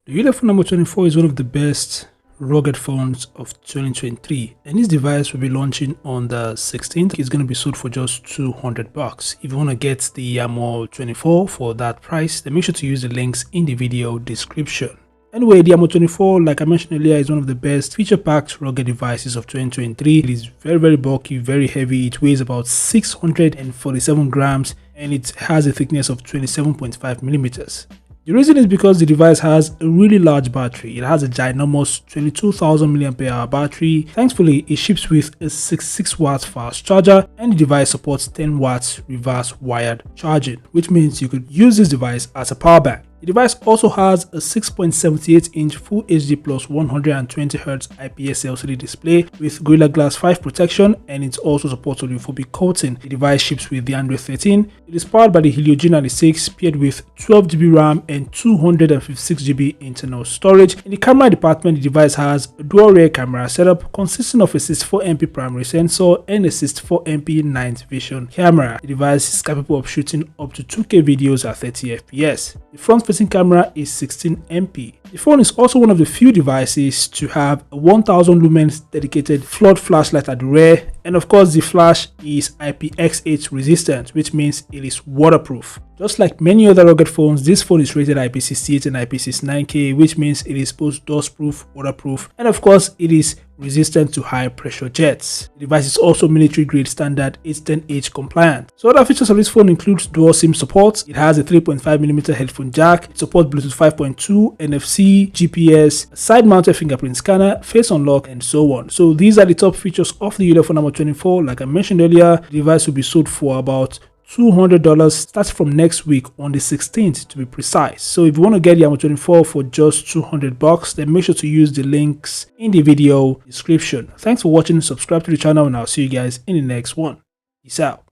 The Ulefone Armor 24 is one of the best rugged phones of 2023, and this device will be launching on the 16th. It's going to be sold for just $200. If you want to get the Armor 24 for that price, then make sure to use the links in the video description. Anyway, the Armor 24, like I mentioned earlier, is one of the best feature-packed rugged devices of 2023. It is very bulky, very heavy. It weighs about 647 grams and it has a thickness of 27.5 millimeters. The reason is because the device has a really large battery. It has a ginormous 22,000 mAh battery. Thankfully, it ships with a 66 watts fast charger, and the device supports 10 watts reverse wired charging, which means you could use this device as a power bank. The device also has a 6.78-inch Full HD plus 120Hz IPS LCD display with Gorilla Glass 5 protection, and it also supports oleophobic coating. The device ships with the Android 13. It is powered by the Helio G96, paired with 12GB RAM and 256GB internal storage. In the camera department, the device has a dual rear camera setup consisting of a 64MP primary sensor and a 64MP night vision camera. The device is capable of shooting up to 2K videos at 30fps. The front-facing camera is 16MP. The phone is also one of the few devices to have a 1000 lumens dedicated flood flashlight at the rear, and of course the flash is IPX8 resistant, which means it is waterproof. Just like many other rugged phones, this phone is rated IP68 and IP69K, which means it is both dustproof, waterproof, and of course it is resistant to high pressure jets. The device is also military grade standard 810H compliant. So other features of this phone includes dual SIM support. It has a 3.5mm headphone jack. It supports Bluetooth 5.2, NFC, GPS, a side mounted fingerprint scanner, face unlock, and so on. So these are the top features of the Ulefone Armor 24. Like I mentioned earlier, the device will be sold for about $200 starting from next week on the 16th to be precise. So if you want to get the Armor 24 for just $200, then make sure to use the links in the video description. Thanks for watching, subscribe to the channel, and I'll see you guys in the next one. Peace out.